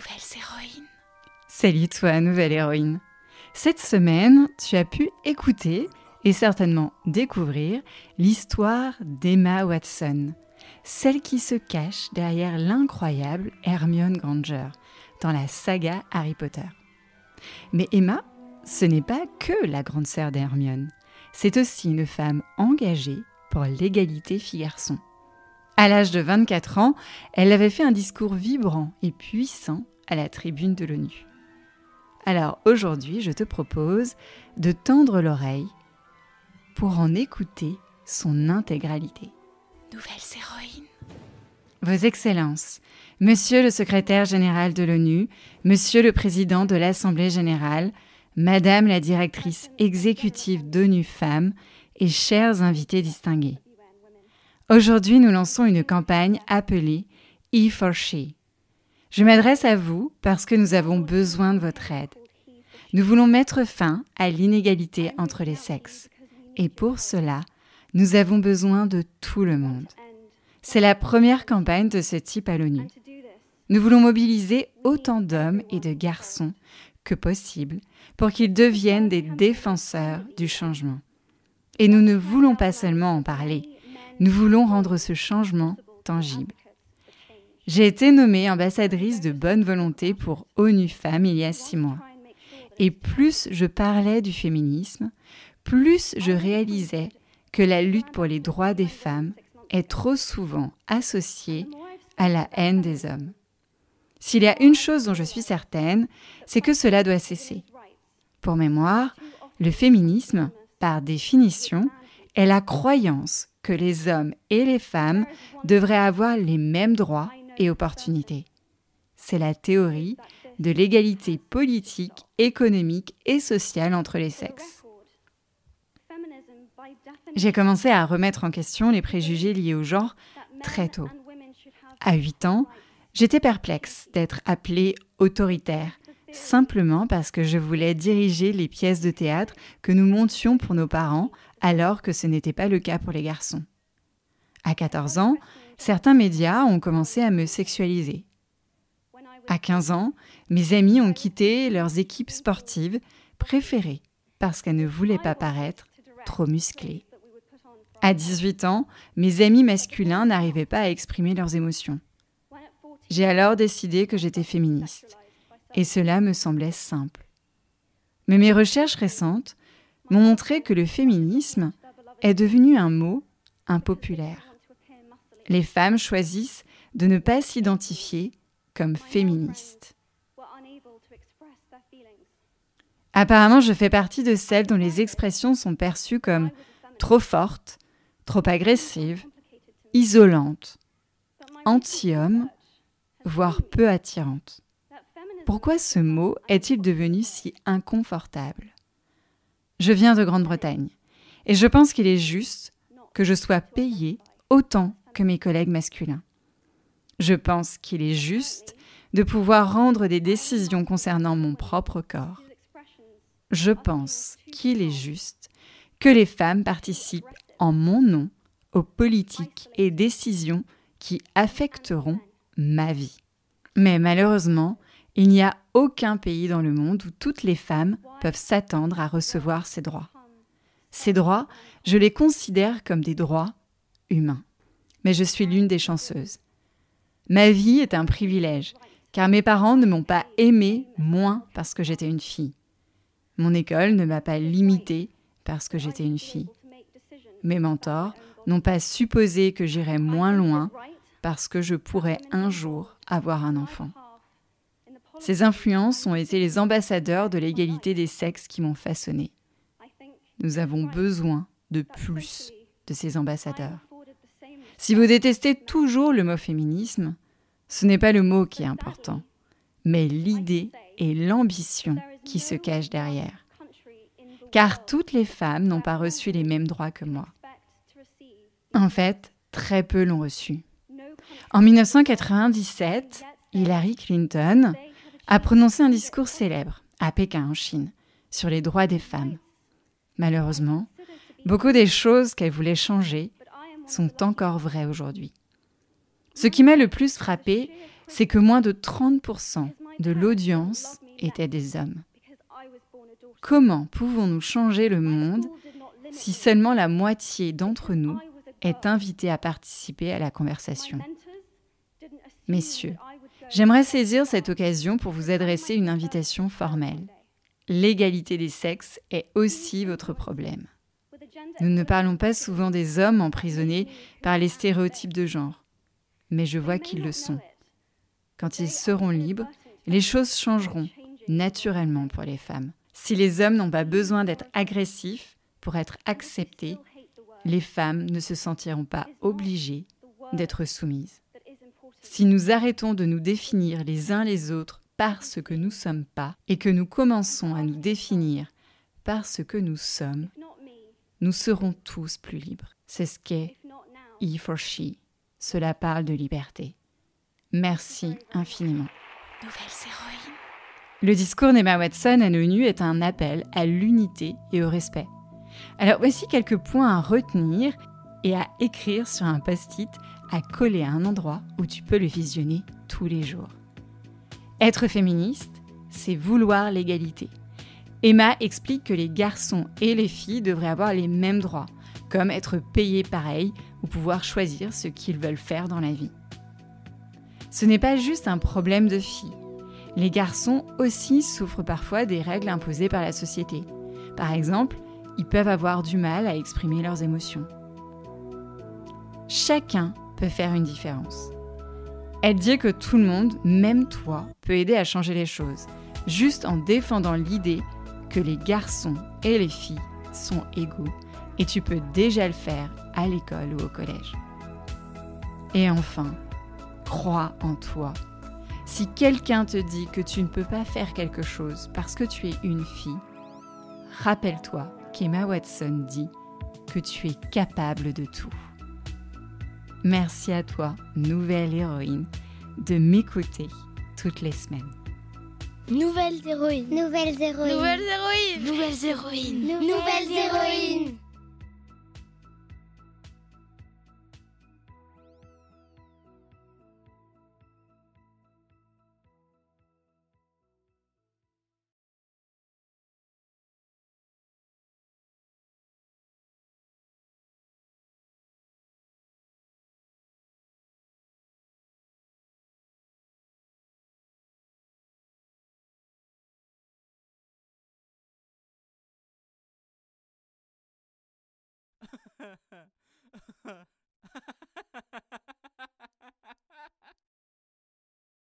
Nouvelles héroïnes. Salut toi, nouvelle héroïne. Cette semaine, tu as pu écouter et certainement découvrir l'histoire d'Emma Watson, celle qui se cache derrière l'incroyable Hermione Granger dans la saga Harry Potter. Mais Emma, ce n'est pas que la grande sœur d'Hermione, c'est aussi une femme engagée pour l'égalité filles-garçons. À l'âge de 24 ans, elle avait fait un discours vibrant et puissant à la tribune de l'ONU. Alors aujourd'hui, je te propose de tendre l'oreille pour en écouter son intégralité. Nouvelles héroïnes. Vos Excellences, Monsieur le secrétaire général de l'ONU, Monsieur le président de l'Assemblée générale, Madame la directrice exécutive d'ONU Femmes et chers invités distingués. Aujourd'hui, nous lançons une campagne appelée E for She. Je m'adresse à vous parce que nous avons besoin de votre aide. Nous voulons mettre fin à l'inégalité entre les sexes. Et pour cela, nous avons besoin de tout le monde. C'est la première campagne de ce type à l'ONU. Nous voulons mobiliser autant d'hommes et de garçons que possible pour qu'ils deviennent des défenseurs du changement. Et nous ne voulons pas seulement en parler, nous voulons rendre ce changement tangible. J'ai été nommée ambassadrice de bonne volonté pour ONU Femmes il y a 6 mois. Et plus je parlais du féminisme, plus je réalisais que la lutte pour les droits des femmes est trop souvent associée à la haine des hommes. S'il y a une chose dont je suis certaine, c'est que cela doit cesser. Pour mémoire, le féminisme, par définition, est la croyance que les hommes et les femmes devraient avoir les mêmes droits et opportunités. C'est la théorie de l'égalité politique, économique et sociale entre les sexes. J'ai commencé à remettre en question les préjugés liés au genre très tôt. À 8 ans, j'étais perplexe d'être appelée autoritaire, simplement parce que je voulais diriger les pièces de théâtre que nous montions pour nos parents, alors que ce n'était pas le cas pour les garçons. À 14 ans, certains médias ont commencé à me sexualiser. À 15 ans, mes amis ont quitté leurs équipes sportives préférées parce qu'elles ne voulaient pas paraître trop musclées. À 18 ans, mes amis masculins n'arrivaient pas à exprimer leurs émotions. J'ai alors décidé que j'étais féministe, et cela me semblait simple. Mais mes recherches récentes m'ont montré que le féminisme est devenu un mot impopulaire. Les femmes choisissent de ne pas s'identifier comme féministes. Apparemment, je fais partie de celles dont les expressions sont perçues comme trop fortes, trop agressives, isolantes, anti-hommes, voire peu attirantes. Pourquoi ce mot est-il devenu si inconfortable ? Je viens de Grande-Bretagne et je pense qu'il est juste que je sois payée autant que mes collègues masculins. Je pense qu'il est juste de pouvoir rendre des décisions concernant mon propre corps. Je pense qu'il est juste que les femmes participent en mon nom aux politiques et décisions qui affecteront ma vie. Mais malheureusement, il n'y a aucun pays dans le monde où toutes les femmes peuvent s'attendre à recevoir ces droits. Ces droits, je les considère comme des droits humains. Mais je suis l'une des chanceuses. Ma vie est un privilège, car mes parents ne m'ont pas aimée moins parce que j'étais une fille. Mon école ne m'a pas limitée parce que j'étais une fille. Mes mentors n'ont pas supposé que j'irais moins loin parce que je pourrais un jour avoir un enfant. Ces influences ont été les ambassadeurs de l'égalité des sexes qui m'ont façonnée. Nous avons besoin de plus de ces ambassadeurs. Si vous détestez toujours le mot féminisme, ce n'est pas le mot qui est important, mais l'idée et l'ambition qui se cachent derrière. Car toutes les femmes n'ont pas reçu les mêmes droits que moi. En fait, très peu l'ont reçu. En 1997, Hillary Clinton a prononcé un discours célèbre à Pékin, en Chine, sur les droits des femmes. Malheureusement, beaucoup des choses qu'elle voulait changer sont encore vraies aujourd'hui. Ce qui m'a le plus frappée, c'est que moins de 30% de l'audience étaient des hommes. Comment pouvons-nous changer le monde si seulement la moitié d'entre nous est invitée à participer à la conversation? Messieurs, j'aimerais saisir cette occasion pour vous adresser une invitation formelle. L'égalité des sexes est aussi votre problème. Nous ne parlons pas souvent des hommes emprisonnés par les stéréotypes de genre, mais je vois qu'ils le sont. Quand ils seront libres, les choses changeront naturellement pour les femmes. Si les hommes n'ont pas besoin d'être agressifs pour être acceptés, les femmes ne se sentiront pas obligées d'être soumises. Si nous arrêtons de nous définir les uns les autres par ce que nous ne sommes pas et que nous commençons à nous définir par ce que nous sommes, nous serons tous plus libres. C'est ce qu'est E for She. Cela parle de liberté. Merci infiniment. Nouvelles héroïnes. Le discours d'Emma Watson à l'ONU est un appel à l'unité et au respect. Alors voici quelques points à retenir et à écrire sur un post-it, à coller à un endroit où tu peux le visionner tous les jours. Être féministe, c'est vouloir l'égalité. Emma explique que les garçons et les filles devraient avoir les mêmes droits, comme être payés pareil ou pouvoir choisir ce qu'ils veulent faire dans la vie. Ce n'est pas juste un problème de filles. Les garçons aussi souffrent parfois des règles imposées par la société. Par exemple, ils peuvent avoir du mal à exprimer leurs émotions. Chacun peut faire une différence. Elle dit que tout le monde, même toi, peut aider à changer les choses, juste en défendant l'idée que les garçons et les filles sont égaux et tu peux déjà le faire à l'école ou au collège. Et enfin, crois en toi. Si quelqu'un te dit que tu ne peux pas faire quelque chose parce que tu es une fille, rappelle-toi qu'Emma Watson dit que tu es capable de tout. Merci à toi, nouvelle héroïne, de m'écouter toutes les semaines. Nouvelles héroïnes. Nouvelles héroïnes. Nouvelles héroïnes. Nouvelles héroïnes. Nouvelles héroïnes.